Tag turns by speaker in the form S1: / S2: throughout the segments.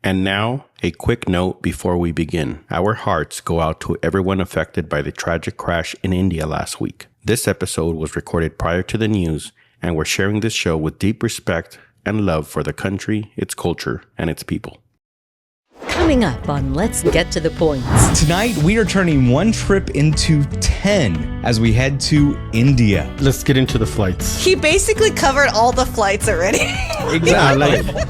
S1: And now, a quick note before we begin. Our hearts go out to everyone affected by the tragic crash in India last week. This episode was recorded prior to the news, and we're sharing this show with deep respect and love for the country, its culture, and its people.
S2: Coming up on Let's Get to the Points.
S3: Tonight, we are turning one trip into 10 as we head to India.
S1: Let's get into the flights.
S4: He basically covered all the flights already.
S3: Exactly.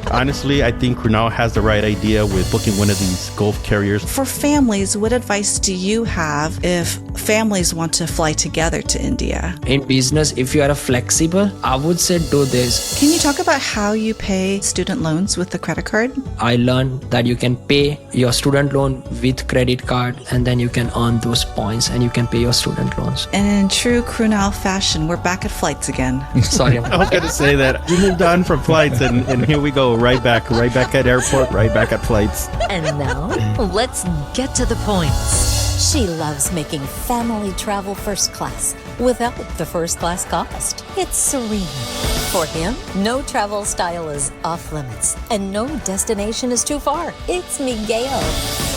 S1: Honestly, I think Krunal has the right idea with booking one of these Gulf carriers.
S4: For families, what advice do you have if families want to fly together to India?
S5: In business, if you are flexible, I would say do this.
S4: Can you talk about how you pay student loans with the credit card?
S5: I learned that you can pay your student loan with credit card and then you can earn those points and you can pay your student loans.
S4: And in true Krunal fashion, we're back at flights again.
S5: Sorry.
S1: I was going to say that. We moved on from flights and here we go. Right back at airport, right back at flights.
S2: And now, let's get to the points. She loves making family travel first class without the first class cost. It's Serena. For him, no travel style is off limits and no destination is too far. It's Miguel.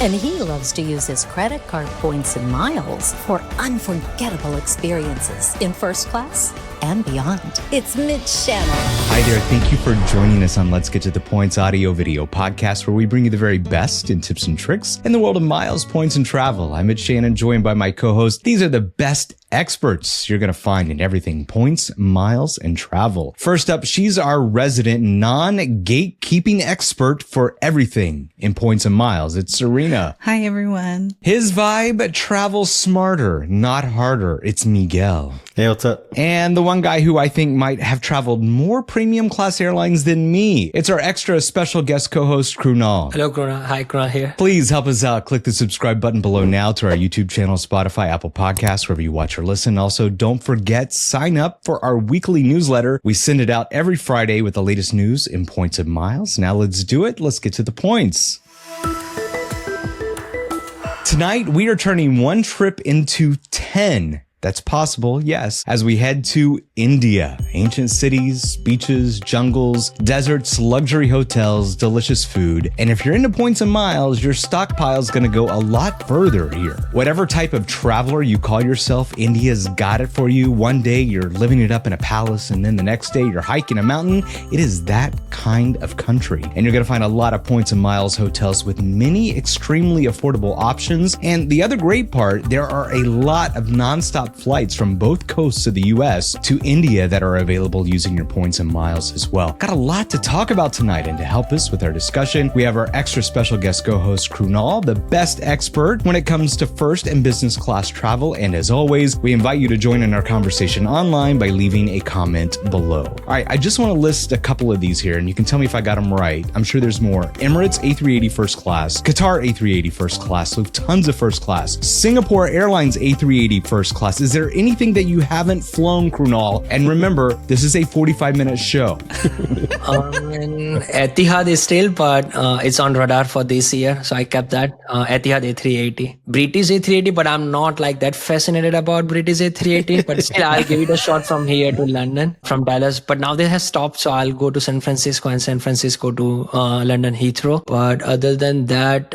S2: And he loves to use his credit card points and miles for unforgettable experiences in first class and beyond. It's Mitch Shannon.
S3: Hi there. Thank you for joining us on Let's Get to the Points audio video podcast, where we bring you the very best in tips and tricks in the world of miles, points, and travel. I'm Mitch Shannon, joined by my co-host. These are the best experts you're going to find in everything points, miles, and travel. First up, she's our resident non-gatekeeping expert for everything in points and miles. It's Serena.
S4: Hi, everyone.
S3: His vibe, travel smarter, not harder. It's Miguel.
S1: Hey, what's up?
S3: And the one guy who I think might have traveled more premium class airlines than me. It's our extra special guest co-host, Krunal.
S5: Hello, Krunal. Hi, Krunal here.
S3: Please help us out. Click the subscribe button below now to our YouTube channel, Spotify, Apple Podcasts, wherever you watch or listen. Also, don't forget, sign up for our weekly newsletter. We send it out every Friday with the latest news in points and miles. Now let's do it. Let's get to the points. Tonight, we are turning one trip into 10. That's possible, yes, as we head to India. Ancient cities, beaches, jungles, deserts, luxury hotels, delicious food. And if you're into points and miles, your stockpile's gonna go a lot further here. Whatever type of traveler you call yourself, India's got it for you. One day you're living it up in a palace, and then the next day you're hiking a mountain. It is that kind of country. And you're gonna find a lot of points and miles hotels with many extremely affordable options. And the other great part, there are a lot of nonstop flights from both coasts of the US to India that are available using your points and miles as well. Got a lot to talk about tonight, and to help us with our discussion, we have our extra special guest co-host Krunal, the best expert when it comes to first and business class travel. And as always, we invite you to join in our conversation online by leaving a comment below. All right, I just want to list a couple of these here, and you can tell me if I got them right. I'm sure there's more. Emirates A380 first class, Qatar A380 first class, Lufthansa first class, Singapore Airlines A380 first class. Is there anything that you haven't flown, Krunal? And remember, this is a 45-minute show.
S5: Etihad is still, but it's on radar for this year. So I kept that. Etihad A380. British A380, but I'm not like that fascinated about British A380. But still, I'll give it a shot from here to London, from Dallas. But now they have stopped, so I'll go to San Francisco and San Francisco to London Heathrow. But other than that,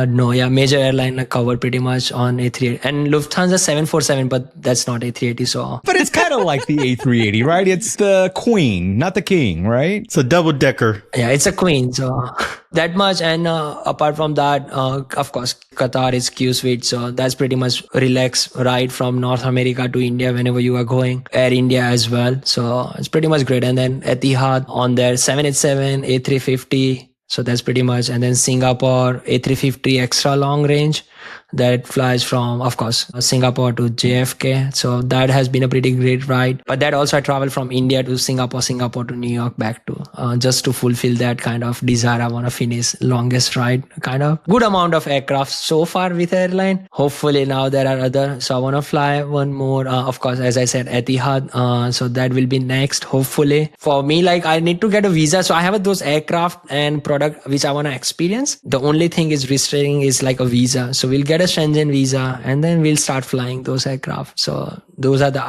S5: no, yeah, major airline I covered pretty much on A380. And Lufthansa 747, but that's not A380, so.
S3: But it's kind of like the A380, right? It's the queen, not the king, right?
S1: It's a double-decker.
S5: Yeah, it's a queen, so that much. And apart from that, of course, Qatar is Q-Suite, so that's pretty much relaxed ride from North America to India whenever you are going. Air India as well, so it's pretty much great. And then Etihad on their 787, A350, so that's pretty much. And then Singapore A350 extra long range. that flies from, of course, Singapore to JFK. So that has been a pretty great ride. But that also I traveled from India to Singapore to New York, back to just to fulfill that kind of desire. I want to finish longest ride, kind of good amount of aircraft so far with airline. Hopefully now there are other. So I want to fly one more, of course, as I said, Etihad. So that will be next, hopefully. For me, like I need to get a visa. So I have those aircraft and product which I want to experience. The only thing is restraining is like a visa. So So we'll get a Shenzhen visa and then we'll start flying those aircraft. So those are the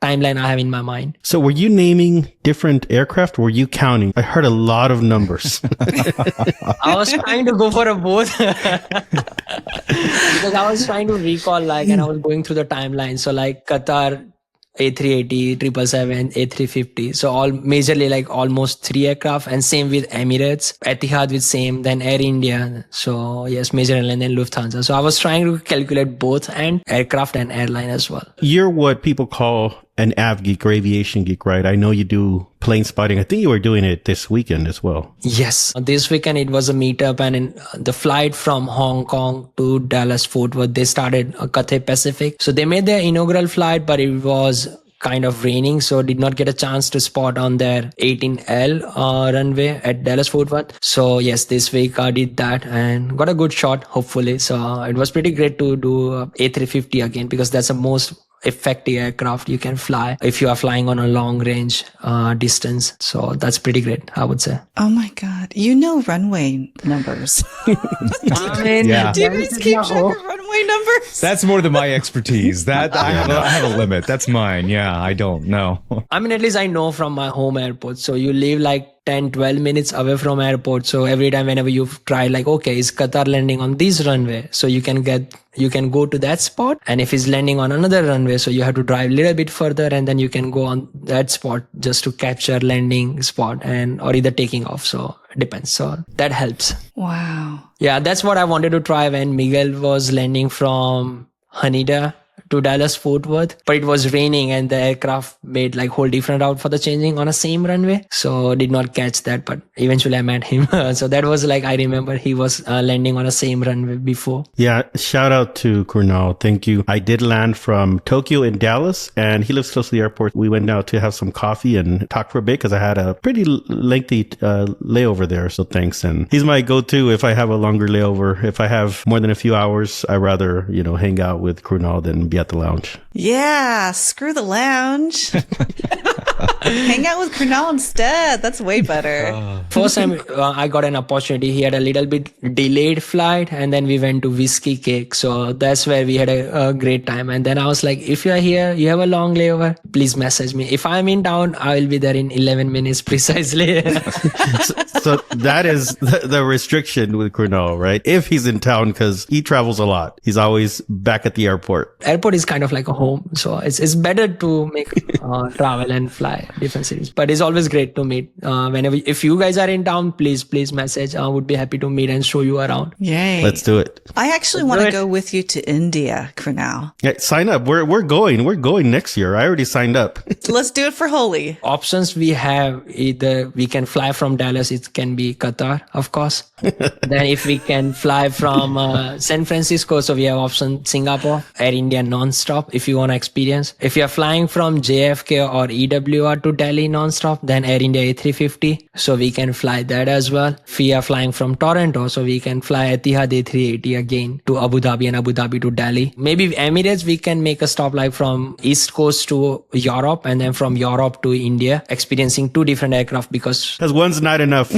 S5: timeline I have in my mind.
S1: So were you naming different aircraft? Were you counting? I heard a lot of numbers.
S5: I was trying to go for a both because I was trying to recall and I was going through the timeline. So Qatar, A380, 777, A350. So all majorly almost 3 aircraft, and same with Emirates, Etihad with same, then Air India. So yes, major airline, then Lufthansa. So I was trying to calculate both and aircraft and airline as well.
S1: You're what people call an av geek or aviation geek, right? I know you do plane spotting. I think you were doing it this weekend as well.
S5: Yes. This weekend it was a meetup, and in the flight from Hong Kong to Dallas Fort Worth, they started Cathay Pacific. So they made their inaugural flight, but it was kind of raining, so did not get a chance to spot on their 18L runway at Dallas Fort Worth. So yes, this week I did that and got a good shot, hopefully. So it was pretty great to do A350 again, because that's the most effective aircraft you can fly if you are flying on a long range distance. So that's pretty great, I would say.
S4: Oh my God. You know runway numbers.
S5: I mean,
S3: Yeah.
S4: Do you guys keep track of runway numbers?
S3: That's more than my expertise. That I have a limit. That's mine. Yeah, I don't know.
S5: I mean, at least I know from my home airport. So you live 10-12 minutes away from airport. So every time whenever you try okay, is Qatar landing on this runway? So you can go to that spot. And if it's landing on another runway, so you have to drive a little bit further and then you can go on that spot just to capture landing spot or either taking off. So it depends. So that helps.
S4: Wow.
S5: Yeah, that's what I wanted to try when Miguel was landing from Haneda to Dallas Fort Worth, but it was raining and the aircraft made whole different route for the changing on a same runway. So did not catch that, but eventually I met him. So that was I remember he was landing on a same runway before.
S1: Yeah. Shout out to Krunal. Thank you. I did land from Tokyo in Dallas, and he lives close to the airport. We went out to have some coffee and talk for a bit because I had a pretty lengthy layover there. So thanks. And he's my go-to if I have a longer layover. If I have more than a few hours, I rather, hang out with Krunal than be at the lounge.
S4: Yeah, screw the lounge. Hang out with Krunal instead. That's way better.
S5: First time I got an opportunity, he had a little bit delayed flight, and then we went to Whiskey Cake. So that's where we had a great time. And then I was like, if you're here, you have a long layover, please message me. If I'm in town, I will be there in 11 minutes precisely.
S1: So that is the restriction with Krunal, right? If he's in town, because he travels a lot. He's always back at the airport.
S5: Airport is kind of like a home. So it's better to make travel and fly different cities. But it's always great to meet. If you guys are in town, please message. I would be happy to meet and show you around.
S4: Yay.
S1: Let's do it.
S4: I actually want to go with you to India, Krunal.
S1: Yeah, sign up. We're going. We're going next year. I already signed up.
S4: Let's do it for Holi.
S5: Options we have, either we can fly from Dallas, it can be Qatar, of course. Then if we can fly from San Francisco, so we have option Singapore, Air India non-stop if you want to experience. If you're flying from JFK or EWR to Delhi non-stop, then Air India A350, so we can fly that as well. If we are flying from Toronto, so we can fly Etihad A380 again to Abu Dhabi and Abu Dhabi to Delhi. Maybe Emirates, we can make a stop from East Coast to Europe and then from Europe to India, experiencing 2 different aircraft because
S1: one's not enough.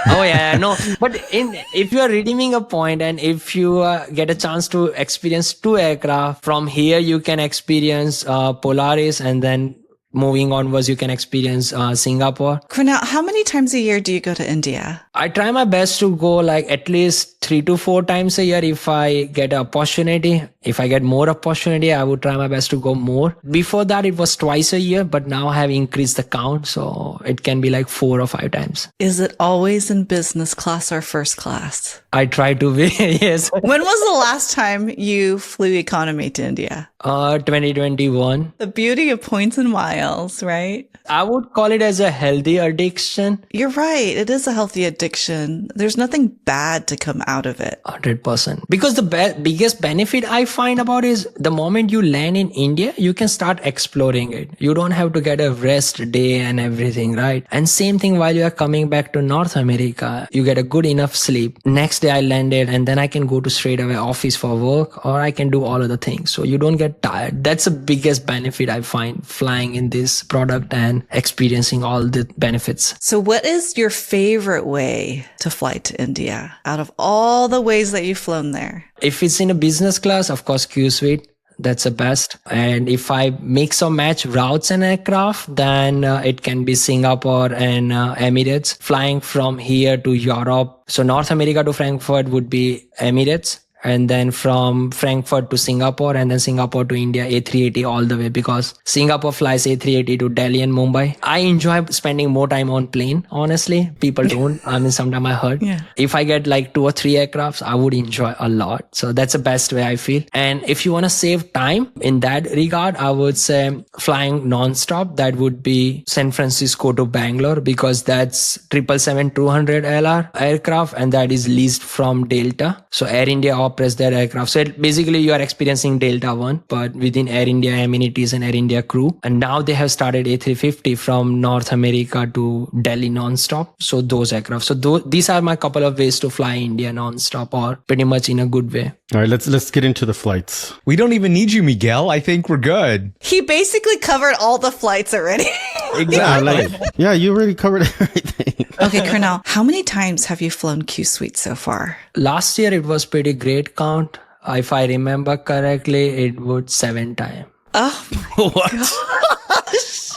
S5: Oh yeah, no. But if you are redeeming a point and if you get a chance to experience 2 aircraft, from here you can experience Polaris, and then moving onwards you can experience Singapore.
S4: Krunal, how many times a year do you go to India?
S5: I try my best to go at least 3 to 4 times a year if I get an opportunity. If I get more opportunity, I would try my best to go more. Before that, it was twice a year, but now I have increased the count. So it can be 4 or 5 times.
S4: Is it always in business class or first class?
S5: I try to be, yes.
S4: When was the last time you flew economy to India?
S5: 2021.
S4: The beauty of points and miles, right?
S5: I would call it as a healthy addiction.
S4: You're right. It is a healthy addiction. There's nothing bad to come out of it.
S5: 100%. Because the biggest benefit I find about is the moment you land in India, you can start exploring it. You don't have to get a rest day and everything, right? And same thing while you are coming back to North America, you get a good enough sleep. Next day I landed and then I can go to straight away office for work, or I can do all of the things. So you don't get tired. That's the biggest benefit I find flying in this product and experiencing all the benefits.
S4: So what is your favorite way to fly to India out of all all the ways that you've flown there?
S5: If it's in a business class, of course, Q Suite. That's the best. And if I mix or match routes and aircraft, then it can be Singapore and Emirates. Flying from here to Europe. So North America to Frankfurt would be Emirates. And then from Frankfurt to Singapore, and then Singapore to India, A380 all the way, because Singapore flies A380 to Delhi and Mumbai. I enjoy spending more time on plane, honestly. People don't. I mean, sometimes I heard.
S4: Yeah.
S5: If I get like 2 or 3 aircrafts, I would enjoy a lot. So that's the best way I feel. And if you want to save time in that regard, I would say flying non-stop, that would be San Francisco to Bangalore, because that's 777-200 LR aircraft, and that is leased from Delta. So Air India operates their aircraft. So basically you are experiencing Delta One, but within Air India amenities and Air India crew. And now they have started A350 from North America to Delhi non-stop. So those aircraft. So these are my couple of ways to fly India non-stop, or pretty much in a good way.
S1: All right, let's get into the flights.
S3: We don't even need you, Miguel. I think we're good.
S4: He basically covered all the flights already.
S3: Exactly.
S1: Yeah, you already covered everything.
S4: Okay, Krunal, how many times have you flown Q Suite so far?
S5: Last year it was pretty great count. If I remember correctly, it would 7 times.
S4: Oh my gosh.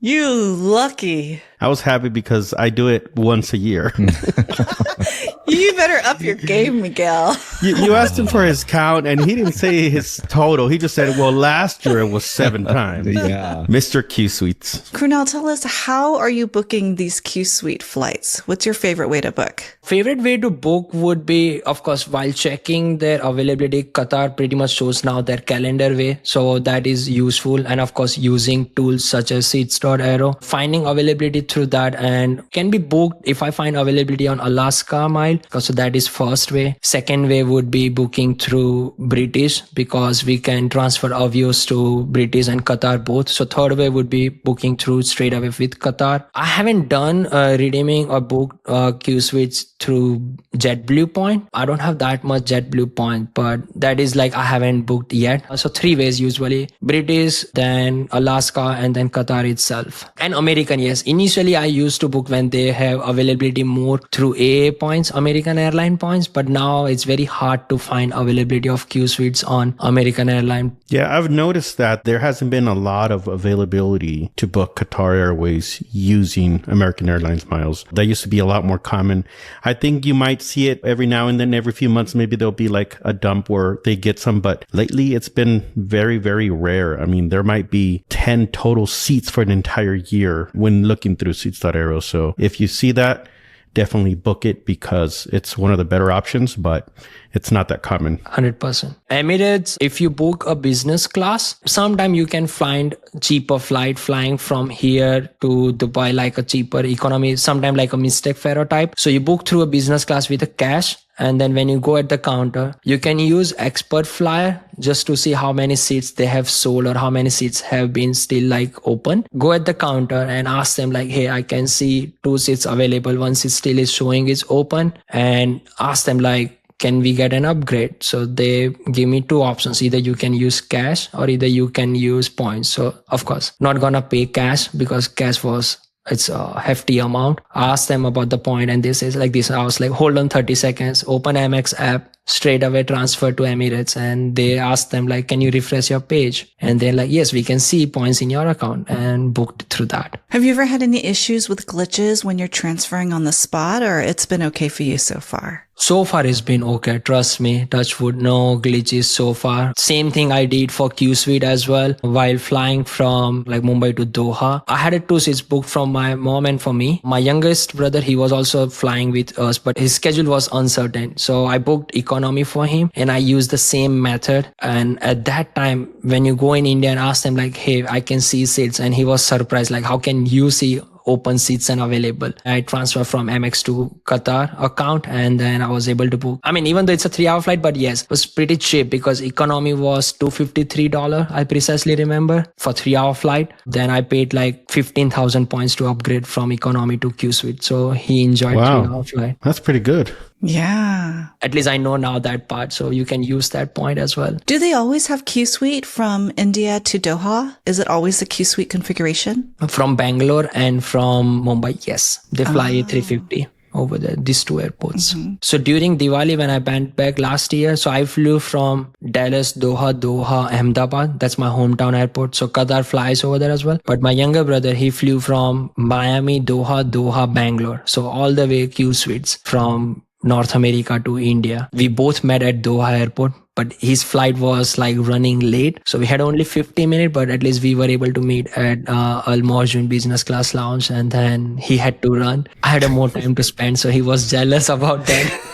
S4: You lucky.
S1: I was happy because I do it once a year.
S4: You better up your game, Miguel.
S1: You asked him for his count, and he didn't say his total. He just said, well, last year it was 7 times.
S3: Yeah.
S1: Mr. Q Suites.
S4: Krunal, tell us, how are you booking these Q Suite flights? What's your favorite way to book?
S5: Favorite way to book would be, of course, while checking their availability. Qatar pretty much shows now their calendar way. So that is useful. And of course, using tools such as Seats.aero, finding availability through that, and can be booked if I find availability on Alaska Mile. So that is first way. Second way would be booking through British, because we can transfer avios to British and Qatar both. So third way would be booking through straight away with Qatar. I haven't done redeeming or booked Q Suites through JetBlue point. I don't have that much JetBlue point, but that is like I haven't booked yet. So 3 ways usually: British, then Alaska, and then Qatar itself. And American, yes. Initially I used to book when they have availability more through AA points, American airline points, but now it's very hard to find availability of Q Suites on American airline.
S1: Yeah, I've noticed that there hasn't been a lot of availability to book Qatar Airways using American Airlines miles. That used to be a lot more common. I think you might see it every now and then, every few months, maybe there'll be like a dump where they get some, but lately it's been very, very rare. I mean, there might be 10 total seats for an entire year when looking through Seats.aero. So if you see that, definitely book it, because it's one of the better options, but it's not that common.
S5: 100%. Emirates, if you book a business class, sometime you can find cheaper flight flying from here to Dubai, like a cheaper economy, sometime like a Mistake Faro type. So you book through a business class with a cash. And then when you go at the counter, you can use expert flyer just to see how many seats they have sold or how many seats have been still like open. Go at the counter and ask them like, hey, I can see 2 seats available. 1 seat still is showing is open, and ask them like, can we get an upgrade? So they give me 2 options. Either you can use cash or either you can use points. So of course, not gonna pay cash because cash it's a hefty amount. I asked them about the point and they says like this. I was like, hold on 30 seconds, open Amex app, straight away transfer to Emirates. And they asked them like, can you refresh your page? And they're like, yes, we can see points in your account, and booked through that.
S4: Have you ever had any issues with glitches when you're transferring on the spot, or it's been okay for you so far?
S5: So far it's been okay. Trust me, touch wood, no glitches so far. Same thing I did for Q Suite as well. While flying from like Mumbai to Doha, I had 2 seats booked from my mom and for me. My youngest brother, he was also flying with us, but his schedule was uncertain. So I booked economy for him and I used the same method. And at that time, when you go in India and ask them like, hey, I can see seats, and he was surprised, like, how can you see open seats and available? I transferred from Amex to Qatar account, and then I was able to book. I mean, even though it's a 3-hour flight, but yes, it was pretty cheap because economy was $253. I precisely remember for 3-hour flight. Then I paid like 15,000 points to upgrade from economy to Q Suite. So he enjoyed 3-hour flight.
S1: That's pretty good.
S4: Yeah.
S5: At least I know now that part, so you can use that point as well.
S4: Do they always have Q Suite from India to Doha? Is it always the Q Suite configuration?
S5: From Bangalore and from Mumbai, yes. They fly A350. over there, these two airports. So during Diwali, when I went back last year, so I flew from Dallas, Doha, Ahmedabad. That's my hometown airport. So Qatar flies over there as well. But my younger brother, he flew from Miami, Doha, Bangalore. So all the way Q suites from North America to India. We both met at Doha airport, but his flight was like running late. So we had only 50 minutes, but at least we were able to meet at Al Morjun business class lounge. And then he had to run. I had more time to spend. So he was jealous about that.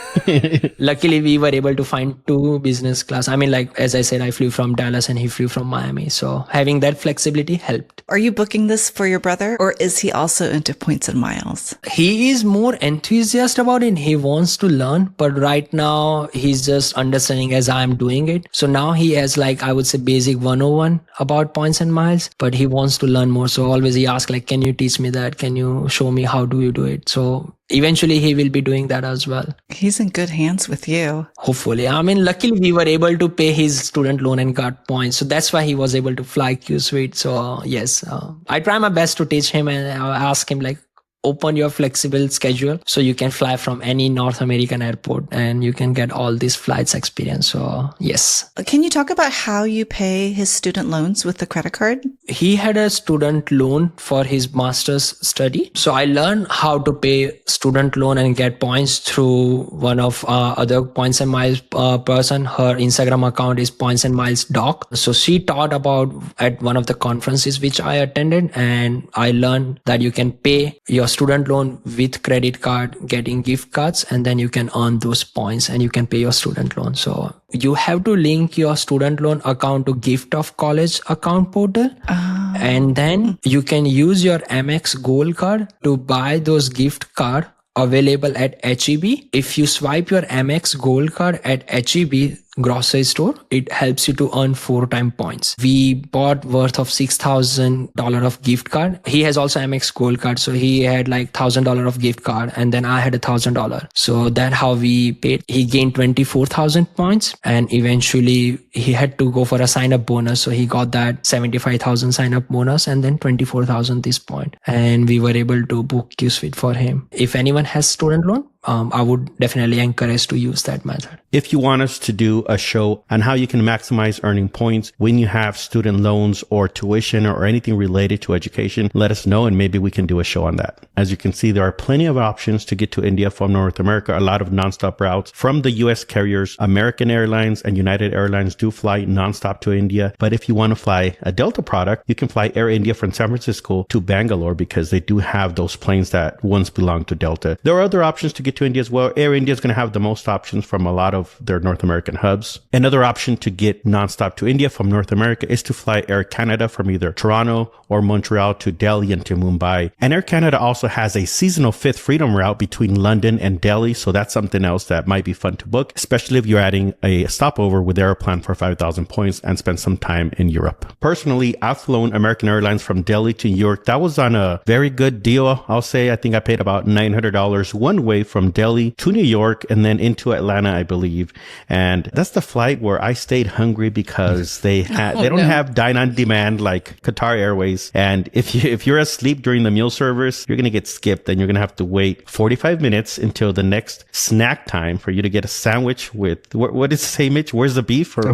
S5: Luckily, we were able to find two business class. I mean, like, as I said, I flew from Dallas and he flew from Miami. So having that flexibility helped.
S4: Are you booking this for your brother, or is he also into points and miles?
S5: He is more enthusiastic about it. He wants to learn, but right now he's just understanding as I'm doing it. So now he has, like, I would say basic 101 about points and miles, but he wants to learn more. So always he asks, like, can you teach me that? Can you show me how do you do it? So eventually he will be doing that as well.
S4: He's in good hands with you.
S5: Hopefully. I mean, luckily we were able to pay his student loan and got points. So that's why he was able to fly Q Suite. So yes, I try my best to teach him, and I ask him, like, open your flexible schedule so you can fly from any North American airport and you can get all these flights experience. So yes.
S4: Can you talk about how you pay his student loans with the credit card?
S5: He had a student loan for his master's study. So I learned how to pay student loan and get points through one of other points and miles person. Her Instagram account is points and miles doc. So she taught about at one of the conferences which I attended, and I learned that you can pay your student loan with credit card, getting gift cards, and then you can earn those points and you can pay your student loan. So you have to link your student loan account to Gift of College account portal. And then you can use your Amex Gold card to buy those gift card available at HEB. If you swipe your Amex Gold card at HEB grocery store, it helps you to earn 4-time points. We bought worth of $6,000 of gift card. He has also Amex Gold card, so he had like $1,000 of gift card, and then I had $1,000. So that's how we paid. He gained 24,000 points, and eventually he had to go for a sign up bonus. So he got that 75,000 sign up bonus and then 24,000 this point. And we were able to book Q Suite for him. If anyone has student loan, I would definitely encourage to use that method.
S1: If you want us to do a show on how you can maximize earning points when you have student loans or tuition or anything related to education, let us know and maybe we can do a show on that. As you can see, there are plenty of options to get to India from North America. A lot of nonstop routes from the US carriers. American Airlines and United Airlines do fly nonstop to India. But if you want to fly a Delta product, you can fly Air India from San Francisco to Bangalore because they do have those planes that once belonged to Delta. There are other options to get to India as well. Air India is going to have the most options from a lot of their North American hubs. Another option to get nonstop to India from North America is to fly Air Canada from either Toronto or Montreal to Delhi and to Mumbai. And Air Canada also has a seasonal Fifth Freedom route between London and Delhi. So that's something else that might be fun to book, especially if you're adding a stopover with Aeroplan for 5,000 points and spend some time in Europe. Personally, I've flown American Airlines from Delhi to New York. That was on a very good deal. I'll say I think I paid about $900 one way from Delhi to New York and then into Atlanta, I believe. And that's the flight where I stayed hungry because they don't have dine on demand like Qatar Airways. And if you're asleep during the meal service, you're going to get skipped and you're going to have to wait 45 minutes until the next snack time for you to get a sandwich with, what did it say, Mitch? Where's the beef? Or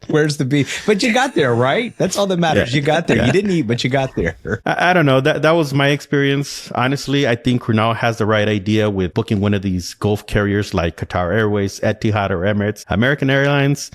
S3: where's the beef? But you got there, right? That's all that matters. Yeah. You got there. Yeah. You didn't eat, but you got there.
S1: I don't know. That was my experience. Honestly, I think Krunal has the right idea with booking one of these Gulf carriers like Qatar Airways, Etihad, or Emirates. American Airlines,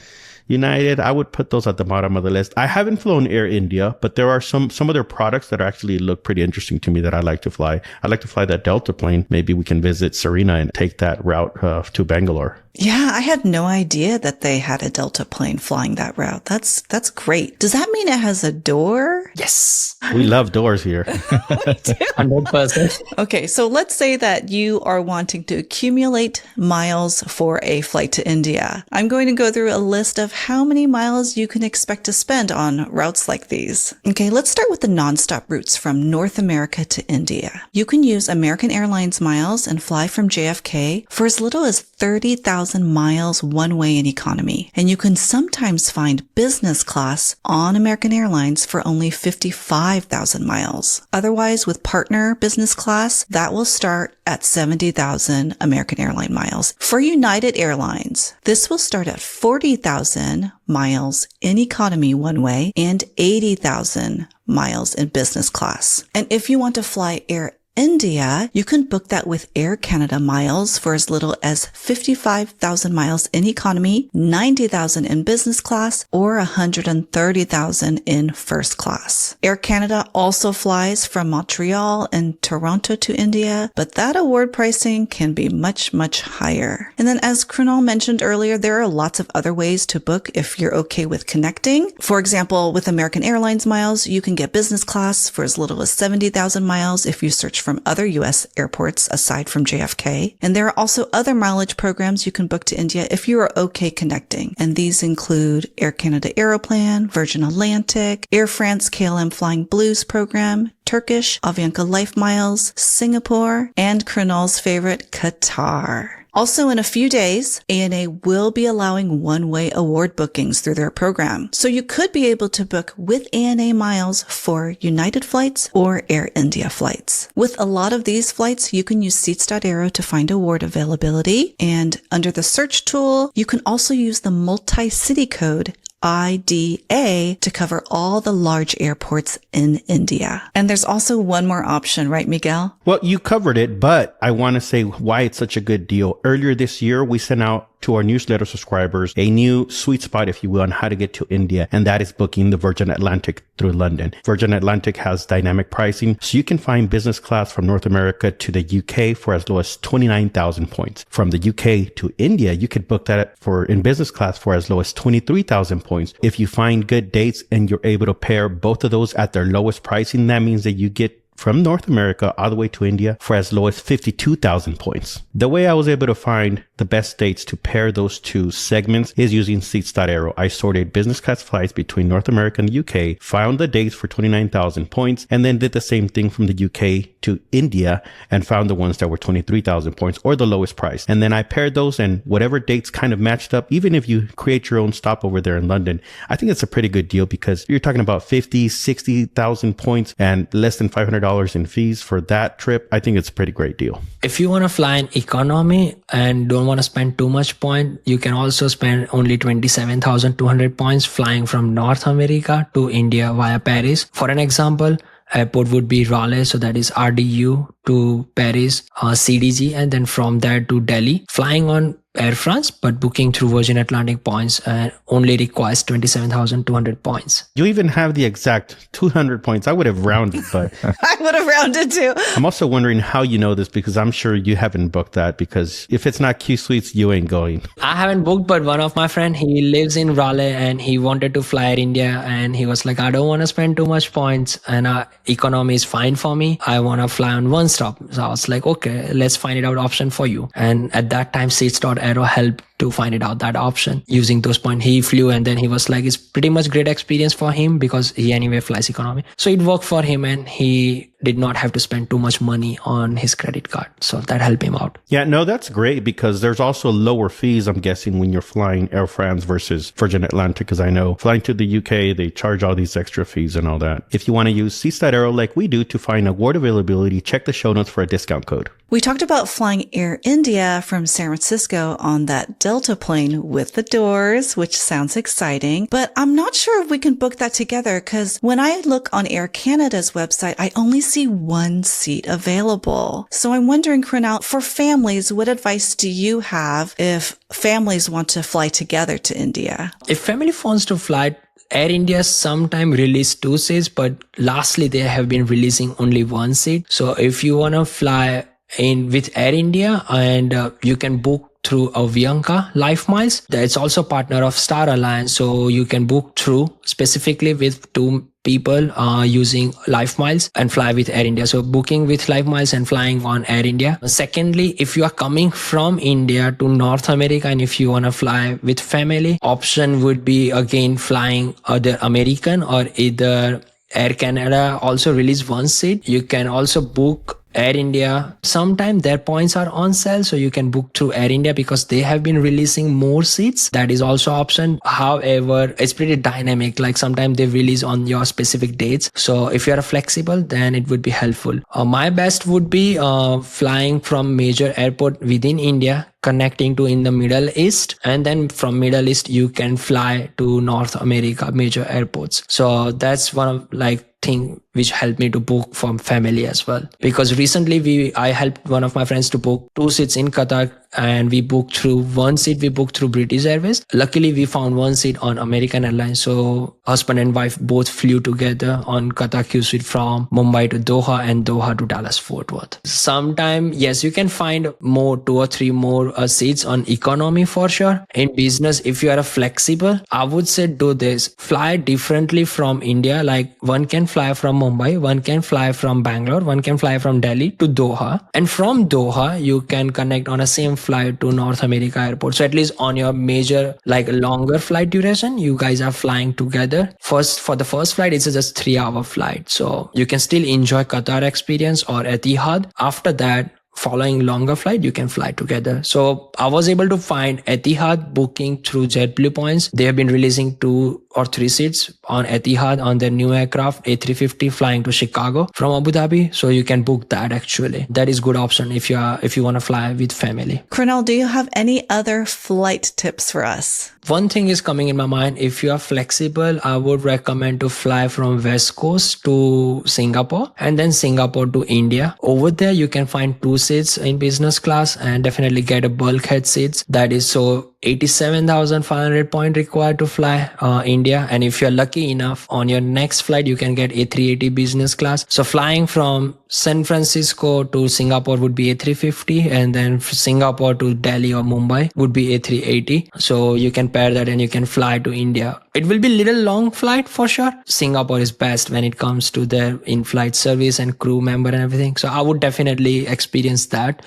S1: United, I would put those at the bottom of the list. I haven't flown Air India, but there are some of their products that actually look pretty interesting to me that I like to fly. I like to fly that Delta plane. Maybe we can visit Serena and take that route to Bangalore.
S4: Yeah, I had no idea that they had a Delta plane flying that route. That's great. Does that mean it has a door?
S5: Yes.
S1: We love doors here.
S5: 100%.
S4: Okay, so let's say that you are wanting to accumulate miles for a flight to India. I'm going to go through a list of how many miles you can expect to spend on routes like these. Okay, let's start with the nonstop routes from North America to India. You can use American Airlines miles and fly from JFK for as little as 30,000 miles one way in economy. And you can sometimes find business class on American Airlines for only 55,000 miles. Otherwise, with partner business class, that will start at 70,000 American Airline miles. For United Airlines, this will start at 40,000 miles in economy one way and 80,000 miles in business class. And if you want to fly Air India, you can book that with Air Canada miles for as little as 55,000 miles in economy, 90,000 in business class, or 130,000 in first class. Air Canada also flies from Montreal and Toronto to India, but that award pricing can be much, much higher. And then as Krunal mentioned earlier, there are lots of other ways to book if you're okay with connecting. For example, with American Airlines miles, you can get business class for as little as 70,000 miles if you search from other U.S. airports aside from JFK. And there are also other mileage programs you can book to India if you are okay connecting. And these include Air Canada Aeroplan, Virgin Atlantic, Air France KLM Flying Blues program, Turkish, Avianca Life Miles, Singapore, and Krunal's favorite, Qatar. Also, in a few days, ANA will be allowing one-way award bookings through their program. So you could be able to book with ANA miles for United flights or Air India flights. With a lot of these flights, you can use Seats.aero to find award availability. And under the search tool, you can also use the multi-city code IDA to cover all the large airports in India. And there's also one more option, right, Miguel?
S1: Well, you covered it, but I want to say why it's such a good deal. Earlier this year, we sent out to our newsletter subscribers a new sweet spot, if you will, on how to get to India, and that is booking the Virgin Atlantic through London. Virgin Atlantic has dynamic pricing, so you can find business class from North America to the UK for as low as 29,000 points. From the UK to India, you could book that in business class for as low as 23,000 points. If you find good dates and you're able to pair both of those at their lowest pricing, that means that you get from North America all the way to India for as low as 52,000 points. The way I was able to find the best dates to pair those two segments is using Seats.aero. I sorted business class flights between North America and the UK, found the dates for 29,000 points, and then did the same thing from the UK to India and found the ones that were 23,000 points or the lowest price. And then I paired those, and whatever dates kind of matched up, even if you create your own stop over there in London, I think it's a pretty good deal because you're talking about 50, 60,000 points and less than $500 in fees for that trip. I think it's a pretty great deal.
S5: If you want to fly in economy and don't want to spend too much point, you can also spend only 27,200 points flying from North America to India via Paris. For an example, airport would be Raleigh, so that is RDU to Paris, CDG, and then from there to Delhi. Flying on Air France, but booking through Virgin Atlantic points only requires 27,200 points.
S1: You even have the exact 200 points. I would have rounded, but
S4: I would have rounded too.
S1: I'm also wondering how you know this because I'm sure you haven't booked that because if it's not Q Suites, you ain't going.
S5: I haven't booked, but one of my friend, he lives in Raleigh and he wanted to fly Air India and he was like, I don't want to spend too much points and economy is fine for me. I want to fly on one stop. So I was like, okay, let's find it out option for you. And at that time, Seats.aero helped to find it out that option using those points. He flew and then he was like, it's pretty much great experience for him because he anyway flies economy. So it worked for him and he did not have to spend too much money on his credit card. So that helped him out.
S1: Yeah, no, that's great because there's also lower fees, I'm guessing, when you're flying Air France versus Virgin Atlantic, because I know flying to the UK, they charge all these extra fees and all that. If you want to use Seats.aero like we do to find award availability, check the show notes for a discount code.
S4: We talked about flying Air India from San Francisco on that Delta plane with the doors, which sounds exciting, but I'm not sure if we can book that together because when I look on Air Canada's website, I only see one seat available. So I'm wondering, Krunal, for families, what advice do you have if families want to fly together to India?
S5: If family wants to fly, Air India sometime release 2 seats, but lastly, they have been releasing only 1 seat. So if you want to fly in with Air India and you can book through Avianca Life Miles. It's also a partner of Star Alliance, so you can book through specifically with two people using Life Miles and fly with Air India. So booking with Life Miles and flying on Air India. Secondly, if you are coming from India to North America and if you want to fly with family, option would be again flying either American or either Air Canada also release one seat. You can also book Air India. Sometimes their points are on sale, so you can book through Air India because they have been releasing more seats. That is also option. However, it's pretty dynamic. Like sometimes they release on your specific dates. So if you are flexible, then it would be helpful. My best would be flying from major airport within India, connecting to in the Middle East, and then from Middle East you can fly to North America major airports. So that's one of thing which helped me to book from family as well, because recently I helped one of my friends to book 2 seats in Qatar, and we booked through one seat we booked through British Airways. Luckily we found one seat on American Airlines, so husband and wife both flew together on Qatar Q Suite from Mumbai to Doha and Doha to Dallas Fort Worth. Sometime yes, you can find 2 or 3 more seats on economy for sure. In business, if you are flexible, I would say do this: fly differently from India. Like one can fly from Mumbai, one can fly from Bangalore, one can fly from Delhi to Doha, and from Doha you can connect on a same flight to North America airport. So at least on your major longer flight duration, you guys are flying together. For the first flight, it's just 3-hour flight, so you can still enjoy Qatar experience or Etihad. After that, following longer flight, you can fly together. So I was able to find Etihad booking through JetBlue points. They have been releasing 2 or 3 seats on Etihad on their new aircraft A350 flying to Chicago from Abu Dhabi. So you can book that actually. That is good option if you want to fly with family.
S4: Krunal, do you have any other flight tips for us?
S5: One thing is coming in my mind. If you are flexible, I would recommend to fly from West Coast to Singapore and then Singapore to India. Over there, you can find 2 seats in business class and definitely get a bulkhead seats. That is so 87,500 point required to fly India. And if you're lucky enough, on your next flight, you can get A380 business class. So flying from San Francisco to Singapore would be A350, and then Singapore to Delhi or Mumbai would be A380. So you can pair that and you can fly to India. It will be little long flight for sure. Singapore is best when it comes to their in-flight service and crew member and everything. So I would definitely experience that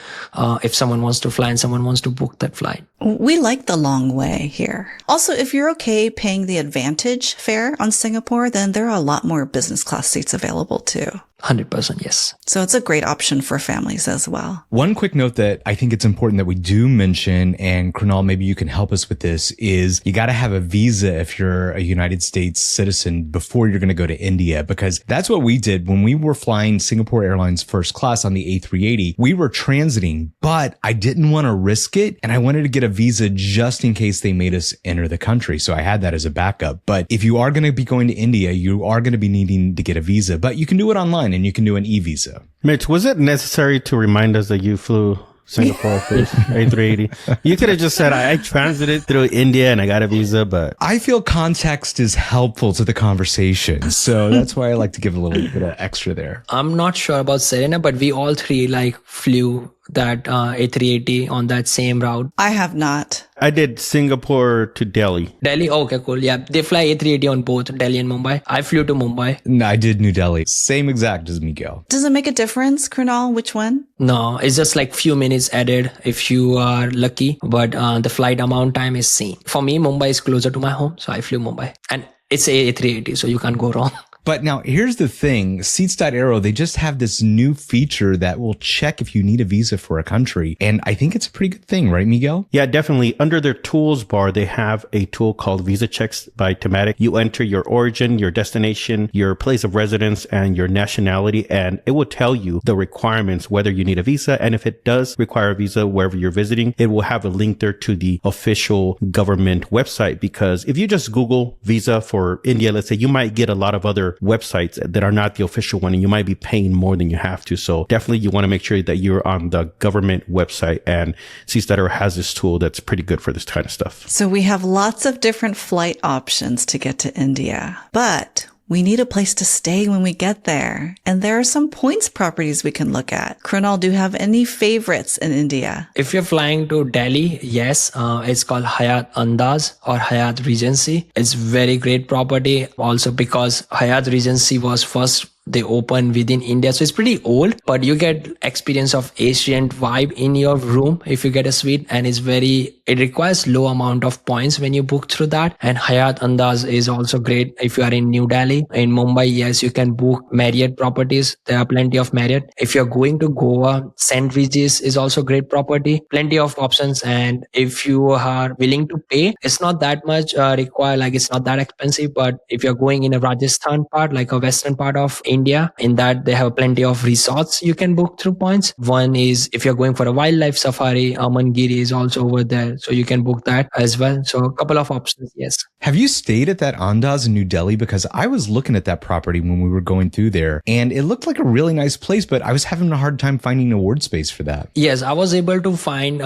S5: if someone wants to fly and someone wants to book that flight.
S4: We like the long way here. Also, if you're okay paying the advantage fare on Singapore, then there are a lot more business class seats available too.
S5: 100%, yes.
S4: So it's a great option for families as well.
S3: One quick note that I think it's important that we do mention, and Krunal, maybe you can help us with this, is you got to have a visa if you're a United States citizen before you're going to go to India, because that's what we did when we were flying Singapore Airlines first class on the A380. We were transiting, but I didn't want to risk it, and I wanted to get a visa just in case they made us enter the country. So I had that as a backup. But if you are going to be going to India, you are going to be needing to get a visa, but you can do it online and you can do an e-visa.
S1: Mitch, was it necessary to remind us that you flew Singapore first, A380? You could have just said, I transited through India and I got a visa, but
S3: I feel context is helpful to the conversation. So that's why I like to give a little bit of extra there.
S5: I'm not sure about Serena, but we all three flew that A380 on that same route.
S4: I have not.
S1: I did Singapore to Delhi.
S5: Delhi? Okay, cool. Yeah, they fly A380 on both Delhi and Mumbai. I flew to Mumbai.
S3: No, I did New Delhi. Same exact as Miguel.
S4: Does it make a difference, Krunal, which one?
S5: No, it's just few minutes added if you are lucky, but the flight amount time is same. For me, Mumbai is closer to my home, so I flew Mumbai. And it's A380, so you can't go wrong.
S3: But now here's the thing, Seats.aero, they just have this new feature that will check if you need a visa for a country. And I think it's a pretty good thing, right, Miguel?
S1: Yeah, definitely. Under their tools bar, they have a tool called Visa Checks by Thematic. You enter your origin, your destination, your place of residence, and your nationality, and it will tell you the requirements, whether you need a visa. And if it does require a visa wherever you're visiting, it will have a link there to the official government website. Because if you just Google visa for India, let's say, you might get a lot of other websites that are not the official one, and you might be paying more than you have to. So definitely you want to make sure that you're on the government website, and Seats.aero has this tool that's pretty good for this kind of stuff.
S4: So we have lots of different flight options to get to India, but we need a place to stay when we get there. And there are some points properties we can look at. Krunal, do you have any favorites in India?
S5: If you're flying to Delhi, yes, it's called Hyatt Andaz or Hyatt Regency. It's very great property also because Hyatt Regency was first they open within India. So it's pretty old, but you get experience of Asian vibe in your room if you get a suite, and it requires low amount of points when you book through that. And Hyatt Andaz is also great if you are in New Delhi. In Mumbai, yes, you can book Marriott properties. There are plenty of Marriott. If you're going to Goa, St. Regis is also great property. Plenty of options. And if you are willing to pay, it's not that much required, like it's not that expensive. But if you're going in a Rajasthan part, like a western part of India, in that they have plenty of resorts you can book through points. One is if you're going for a wildlife safari, Amangiri is also over there, so you can book that as well. So a couple of options, yes.
S3: Have you stayed at that Andaz in New Delhi? Because I was looking at that property when we were going through there, and it looked like a really nice place, but I was having a hard time finding a ward space for that.
S5: Yes, I was able to find,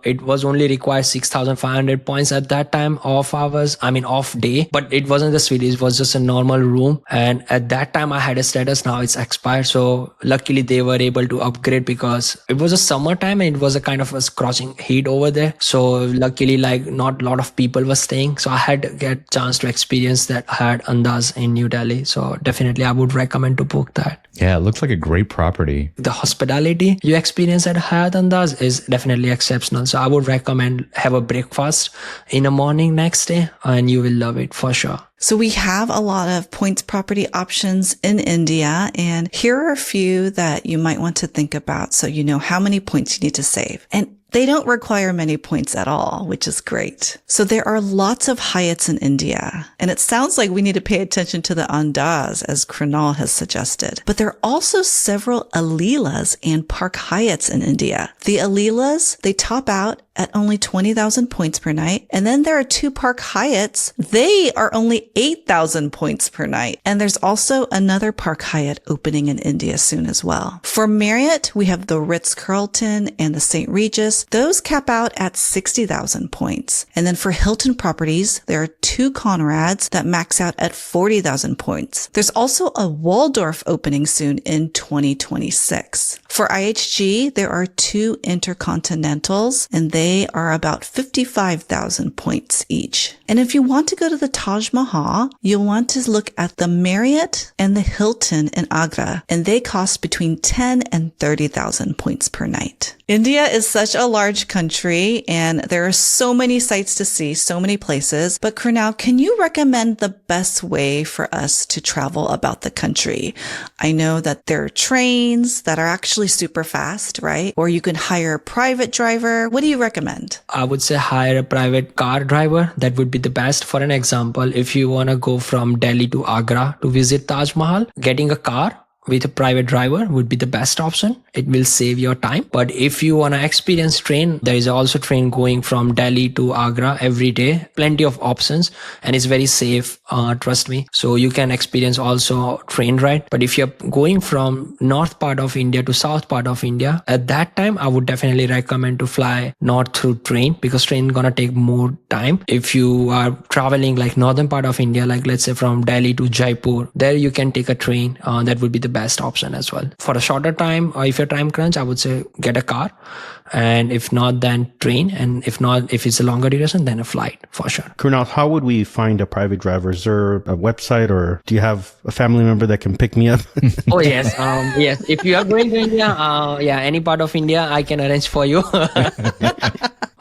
S5: it was only required 6,500 points at that time, off day, but it wasn't the suite, it was just a normal room. And at that time I had a status, now it's expired. So luckily they were able to upgrade because it was a summertime and it was a kind of a scorching heat over there. So luckily, like, not a lot of people were staying. So I had to get chance to experience that Hyatt Andaz in New Delhi. So definitely I would recommend to book that.
S3: Yeah, it looks like a great property.
S5: The hospitality you experience at Hyatt Andaz is definitely exceptional. So I would recommend have a breakfast in the morning next day and you will love it for sure.
S4: So we have a lot of points property options in India, and here are a few that you might want to think about so you know how many points you need to save. And they don't require many points at all, which is great. So there are lots of Hyatts in India, and it sounds like we need to pay attention to the Andaz, as Krunal has suggested. But there are also several Alilas and Park Hyatts in India. The Alilas, they top out at only 20,000 points per night. And then there are 2 Park Hyatts. They are only 8,000 points per night. And there's also another Park Hyatt opening in India soon as well. For Marriott, we have the Ritz-Carlton and the St. Regis. Those cap out at 60,000 points. And then for Hilton properties, there are 2 Conrads that max out at 40,000 points. There's also a Waldorf opening soon in 2026. For IHG, there are 2 Intercontinentals, and they are about 55,000 points each. And if you want to go to the Taj Mahal, you'll want to look at the Marriott and the Hilton in Agra, and they cost between 10 and 30,000 points per night. India is such a large country, and there are so many sights to see, so many places. But Krunal, can you recommend the best way for us to travel about the country? I know that there are trains that are actually super fast, right? Or you can hire a private driver. What do you recommend?
S5: I would say hire a private car driver. That would be the best. For an example, if you want to go from Delhi to Agra to visit Taj Mahal, getting a car with a private driver would be the best option. It will save your time. But if you want to experience train, there is also train going from Delhi to Agra every day. Plenty of options, and it's very safe, trust me. So you can experience also train ride. But if you're going from north part of India to south part of India, at that time, I would definitely recommend to fly north through train, because train gonna take more time. If you are traveling like northern part of India, like let's say from Delhi to Jaipur, there you can take a train. That would be the best option as well. For a shorter time, or if you're time crunch, I would say get a car, and if not, then train, and if not, if it's a longer duration, then a flight for sure.
S1: Krunal, how would we find a private driver? Is there a website, or do you have a family member that can pick me up?
S5: Oh yes, yes. If you are going to India, any part of India, I can arrange for you.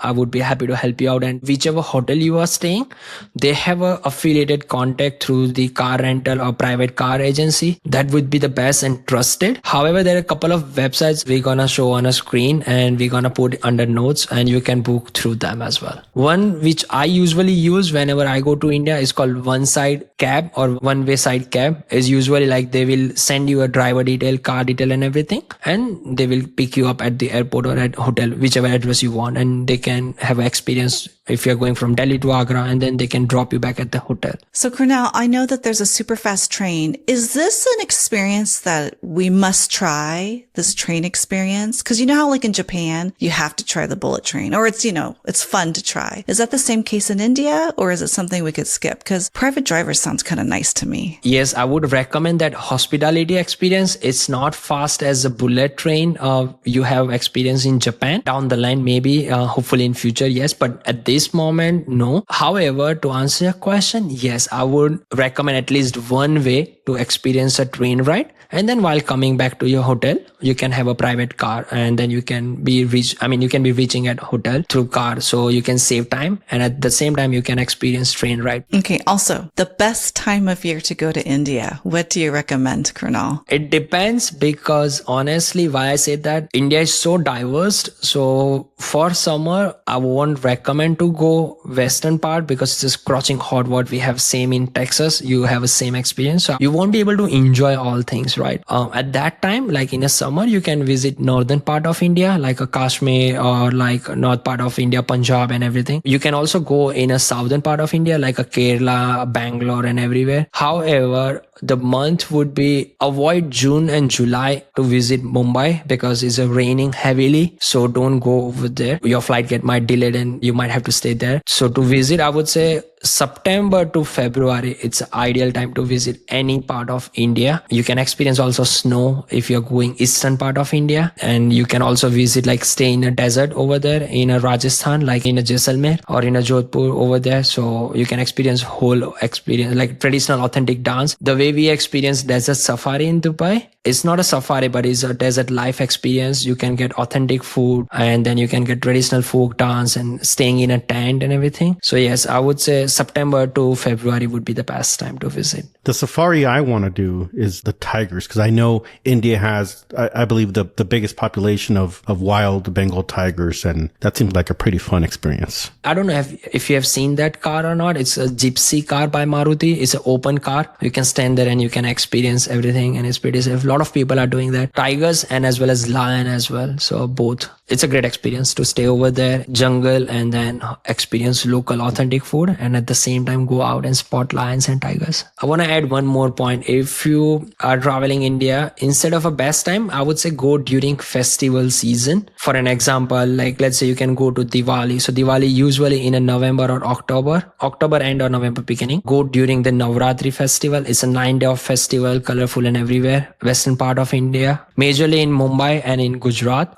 S5: I would be happy to help you out. And whichever hotel you are staying, they have a affiliated contact through the car rental or private car agency. That would be the best and trusted. However, there are a couple of websites we're gonna show on a screen, and we're gonna put under notes, and you can book through them as well. One which I usually use whenever I go to India is called One Side Cab or One Way Side Cab. Is usually like they will send you a driver detail, car detail and everything, and they will pick you up at the airport or at hotel, whichever address you want, and they can have experience if you're going from Delhi to Agra, and then they can drop you back at the hotel.
S4: So Krunal, I know that there's a super fast train. Is this an experience that we must try, this train experience? Because you know how like in Japan, you have to try the bullet train, or it's, it's fun to try. Is that the same case in India, or is it something we could skip? Because private driver sounds kind of nice to me.
S5: Yes, I would recommend that hospitality experience. It's not fast as a bullet train you have experience in Japan. Down the line, maybe, hopefully in future, yes. But at this moment, no. However, to answer your question, yes, I would recommend at least one way to experience a train ride. And then while coming back to your hotel, you can have a private car, and then you can be reaching at hotel through car. So you can save time, and at the same time, you can experience train ride.
S4: Okay. Also, the best time of year to go to India. What do you recommend, Krunal?
S5: It depends, because honestly, why I say that, India is so diverse. So for summer, I won't recommend to go western part, because it's just scorching hot. What we have same in Texas, you have a same experience. So you won't be able to enjoy all things, right? At that time, like in a summer, you can visit northern part of India, like a Kashmir, or like north part of India, Punjab and everything. You can also go in a southern part of India, like a Kerala, Bangalore and everywhere. However, the month would be avoid June and July to visit Mumbai, because it's raining heavily. So don't go over there. Your flight might delayed and you might have to stay there. So to visit, I would say September to February, it's an ideal time to visit any part of India. You can experience also snow if you're going eastern part of India, and you can also visit, like stay in a desert over there in a Rajasthan, like in a Jaisalmer or in a Jodhpur over there. So you can experience whole experience, like traditional authentic dance. The way we experience desert safari in Dubai, it's not a safari, but it's a desert life experience. You can get authentic food, and then you can get traditional folk dance and staying in a tent and everything. So yes, I would say September to February would be the best time to visit.
S1: The safari I want to do is the tigers, because I know India has, I believe, the biggest population of wild Bengal tigers, and that seems like a pretty fun experience.
S5: I don't know if you have seen that car or not. It's a gypsy car by Maruti. It's an open car. You can stand there and you can experience everything, and it's pretty safe. A lot of people are doing that. Tigers and as well as lion as well. So both. It's a great experience to stay over there, jungle, and then experience local authentic food, and at the same time go out and spot lions and tigers. I want to add one more point. If you are traveling India, instead of a best time, I would say go during festival season. For an example, like let's say you can go to Diwali. So Diwali usually in a November or October end or November beginning. Go during the Navratri festival. It's a 9-day of festival, colorful and everywhere. Western part of India, majorly in Mumbai and in Gujarat.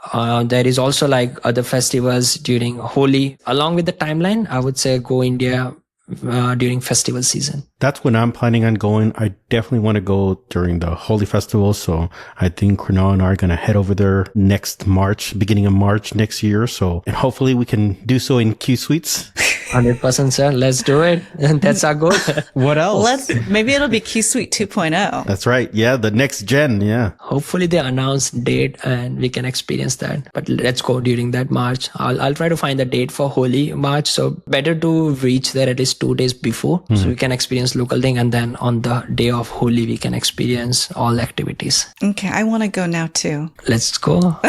S5: There is also like other festivals during Holi. Along with the timeline, I would say go India during festival season.
S1: That's when I'm planning on going. I definitely want to go during the Holi festival. So I think Krunal and I are going to head over there next March, beginning of March next year. So, and hopefully we can do so in Q Suites.
S5: 100%, sir. Let's do it. And that's our goal.
S3: What else?
S4: Maybe it'll be Q Suite 2.0.
S1: That's right. Yeah. The next gen. Yeah.
S5: Hopefully they announce date and we can experience that. But let's go during that March. I'll try to find the date for Holi March. So better to reach there at least 2 days before. Mm-hmm. So we can experience local thing. And then on the day of Holi, we can experience all activities.
S4: Okay. I want to go now too.
S5: Let's go.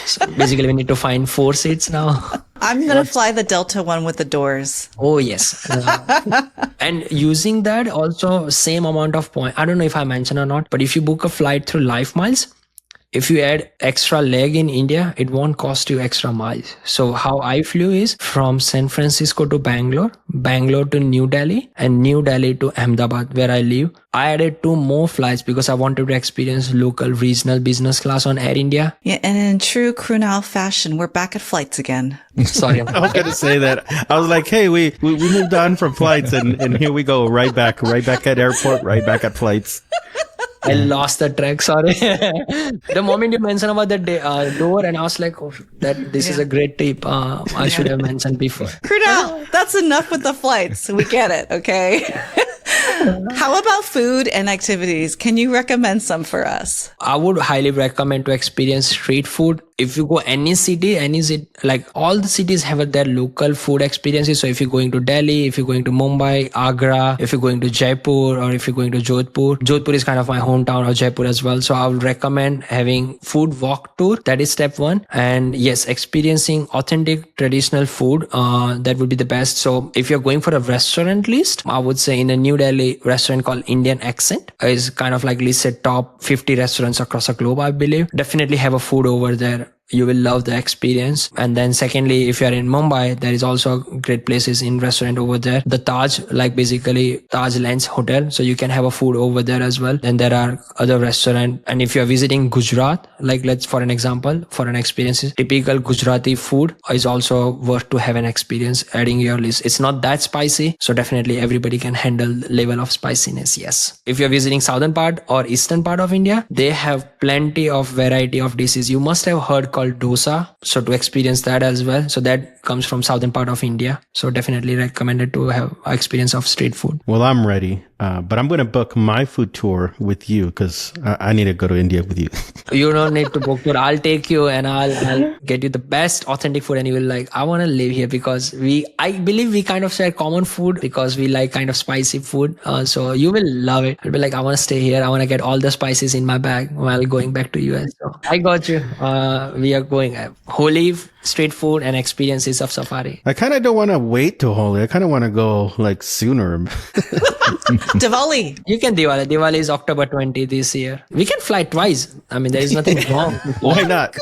S5: So basically we need to find 4 seats now.
S4: I'm going to fly the Delta one with the doors.
S5: Oh, yes. And using that also same amount of point. I don't know if I mentioned or not, but if you book a flight through Life Miles, if you add extra leg in India, it won't cost you extra miles. So how I flew is from San Francisco to Bangalore, Bangalore to New Delhi, and New Delhi to Ahmedabad, where I live. I added 2 more flights because I wanted to experience local regional business class on Air India.
S4: Yeah, and in true Krunal fashion, we're back at flights again.
S5: Sorry.
S1: I was going to say that. I was like, hey, we moved on from flights and here we go, right back at airport, right back at flights.
S5: I lost the track, sorry. The moment you mentioned about the door, and I was like, oh, this is a great tip. I should have mentioned before.
S4: Krunal, that's enough with the flights. We get it, okay? How about food and activities? Can you recommend some for us?
S5: I would highly recommend to experience street food if you go any city, like all the cities have their local food experiences. So if you're going to Delhi, if you're going to Mumbai, Agra, if you're going to Jaipur, or if you're going to Jodhpur is kind of my hometown, or Jaipur as well. So I would recommend having food walk tour. That is step one. And yes, experiencing authentic traditional food, that would be the best. So if you're going for a restaurant list, I would say in a New Delhi restaurant called Indian Accent is kind of like listed top 50 restaurants across the globe, I believe. Definitely have a food over there. You will love the experience. And then secondly, if you're in Mumbai, there is also great places in restaurant over there. The Taj, like basically Taj Lens Hotel. So you can have a food over there as well. Then there are other restaurants. And if you're visiting Gujarat, like let's for an example, for an experience, typical Gujarati food is also worth to have an experience adding your list. It's not that spicy. So definitely everybody can handle the level of spiciness. Yes. If you're visiting southern part or eastern part of India, they have plenty of variety of dishes. You must have heard called dosa, so to experience that as well. So that comes from southern part of India, so definitely recommended to have experience of street food.
S1: Well, I'm ready, but I'm going to book my food tour with you because I need to go to India with you.
S5: You don't need to book tour. I'll take you and I'll get you the best authentic food, and you will like, I want to live here because I believe we kind of share common food because we like kind of spicy food. So you will love it. You'll be like, I want to stay here. I want to get all the spices in my bag while going back to US. So I got you. We are going Holi, street food and experiences of safari.
S1: I kind of don't want to wait till Holi. I kind of want to go like sooner.
S4: Diwali.
S5: You can Diwali. Diwali is October 20 this year. We can fly twice. I mean, there is nothing wrong.
S1: Why not?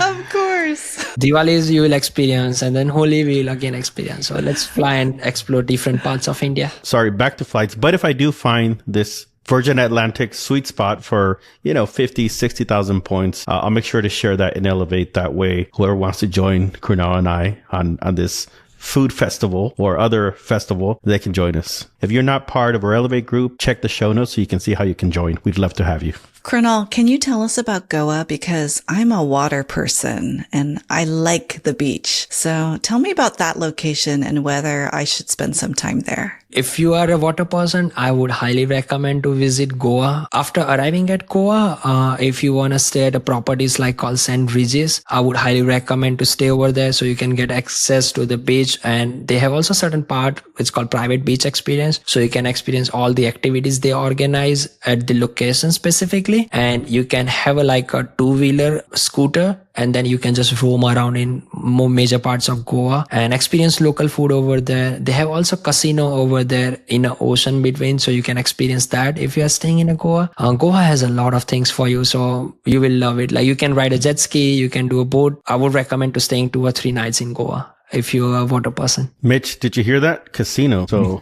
S4: Of course.
S5: Diwali is you will experience, and then Holi we will again experience. So let's fly and explore different parts of India.
S1: Sorry, back to flights. But if I do find this Virgin Atlantic sweet spot for, 50, 60,000 points, I'll make sure to share that and Elevate. That way, whoever wants to join Krunal and I on this food festival or other festival, they can join us. If you're not part of our Elevate group, check the show notes so you can see how you can join. We'd love to have you.
S4: Krunal, can you tell us about Goa? Because I'm a water person and I like the beach. So tell me about that location and whether I should spend some time there.
S5: If you are a water person, I would highly recommend to visit Goa. After arriving at Goa, if you want to stay at a properties like called St. Regis, I would highly recommend to stay over there so you can get access to the beach. And they have also certain part, it's called private beach experience. So you can experience all the activities they organize at the location specifically. And you can have a two-wheeler scooter, and then you can just roam around in more major parts of Goa and experience local food over there. They have also casino over there in the ocean between, so you can experience that if you are staying in Goa. Goa has a lot of things for you, so you will love it. Like you can ride a jet ski, you can do a boat. I would recommend to staying 2 or 3 nights in Goa if you're a water person.
S1: Mitch, did you hear that? Casino. So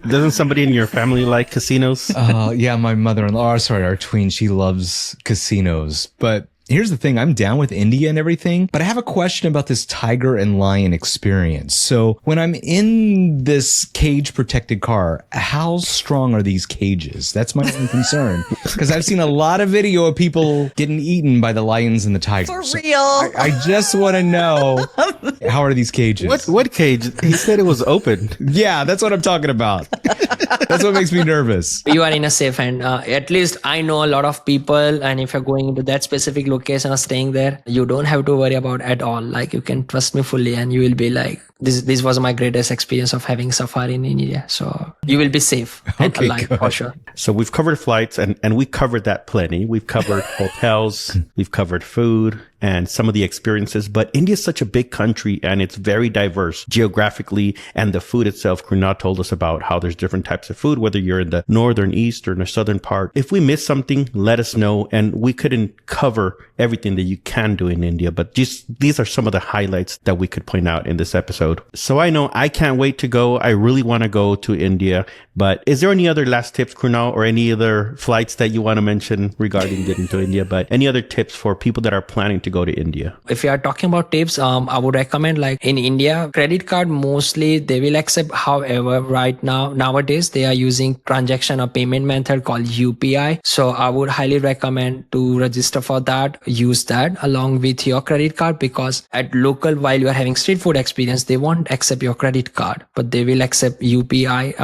S1: doesn't somebody in your family like casinos?
S3: Yeah, my mother-in-law, our tween, she loves casinos. But here's the thing, I'm down with India and everything, but I have a question about this tiger and lion experience. So when I'm in this cage protected car, how strong are these cages? That's my only concern. Because I've seen a lot of video of people getting eaten by the lions and the tigers.
S4: For real.
S3: I just want to know, how are these cages?
S1: What cage? He said it was open.
S3: Yeah, that's what I'm talking about. That's what makes me nervous.
S5: You are in a safe hand. At least I know a lot of people, and if you're going into that specific location or staying there, you don't have to worry about at all. Like you can trust me fully, and you will be like, this was my greatest experience of having safari in India. So you will be safe and alive for sure.
S1: So we've covered flights and we covered that plenty. We've covered hotels, we've covered food and some of the experiences, but India is such a big country and it's very diverse geographically, and the food itself, Krunal told us about how there's different types of food, whether you're in the northern, eastern, or southern part. If we missed something, let us know, and we couldn't cover everything that you can do in India, but just these are some of the highlights that we could point out in this episode. So I know I can't wait to go. I really want to go to India, but is there any other last tips, Krunal, or any other flights that you want to mention regarding getting to India, but any other tips for people that are planning to go to India?
S5: If you are talking about tips, I would recommend, like in India, credit card mostly they will accept. However, nowadays they are using transaction or payment method called UPI. So I would highly recommend to register for that. Use that along with your credit card, because at local, while you are having street food experience, they won't accept your credit card, but they will accept UPI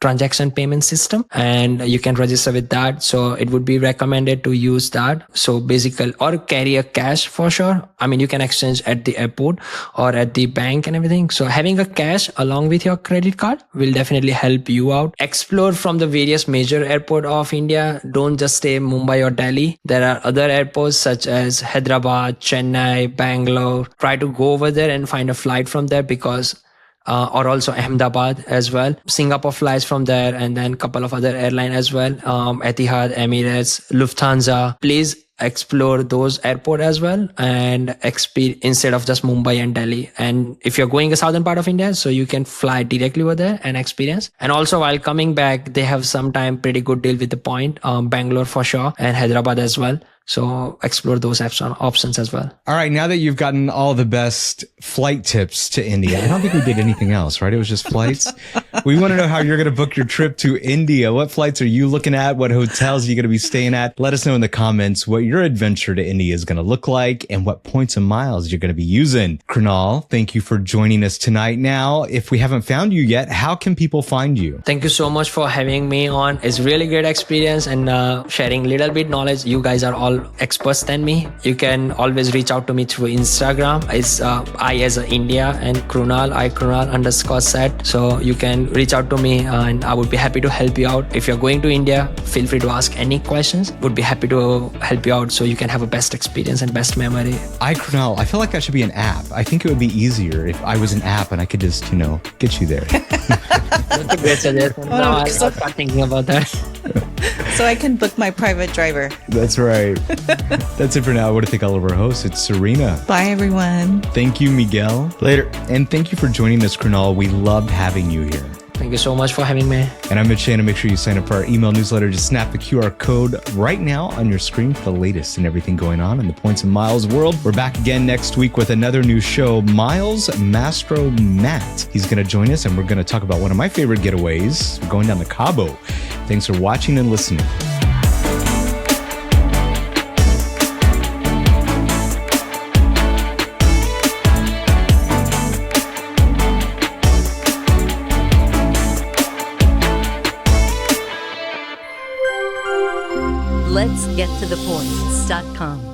S5: transaction payment system, and you can register with that. So it would be recommended to use that. So basically, or carry a cash for sure. I mean, you can exchange at the airport or at the bank and everything. So having a cash along with your credit card will definitely help you out. Explore from the various major airports of India. Don't just stay in Mumbai or Delhi. There are other airports such as Hyderabad, Chennai, Bangalore. Try to go over there and find a flight from there, because or also Ahmedabad as well. Singapore flies from there, and then a couple of other airlines as well. Etihad, Emirates, Lufthansa. Please explore those airports as well, and instead of just Mumbai and Delhi. And if you're going a southern part of India, so you can fly directly over there and experience. And also while coming back, they have sometime pretty good deal with the point, Bangalore for sure, and Hyderabad as well. So explore those options as well.
S3: All right. Now that you've gotten all the best flight tips to India, I don't think we did anything else, right? It was just flights. We want to know how you're going to book your trip to India. What flights are you looking at? What hotels are you going to be staying at? Let us know in the comments what your adventure to India is going to look like and what points and miles you're going to be using. Krunal, thank you for joining us tonight. Now, if we haven't found you yet, how can people find you?
S5: Thank you so much for having me on. It's really great experience and sharing little bit knowledge. You guys are all experts than me. You can always reach out to me through Instagram. It's I as a India and Krunal, Krunal_set. So you can reach out to me and I would be happy to help you out. If you're going to India, feel free to ask any questions. Would be happy to help you out so you can have a best experience and best memory.
S3: Krunal, I feel like that should be an app. I think it would be easier if I was an app and I could just, get you there.
S5: That's a great suggestion. No, I'll start thinking about that.
S4: So I can book my private driver.
S3: That's right. That's it for now. I want to thank all of our hosts. It's Serena.
S4: Bye, everyone.
S3: Thank you, Miguel.
S1: Later.
S3: And thank you for joining us, Krunal. We loved having you here.
S5: Thank you so much for having me.
S3: And I'm Mitch Shannon. Make sure you sign up for our email newsletter. Just snap the QR code right now on your screen for the latest and everything going on in the points and miles world. We're back again next week with another new show, Miles Mastro Matt. He's going to join us and we're going to talk about one of my favorite getaways. We're going down to Cabo. Thanks for watching and listening.
S2: Let's get to the points.com.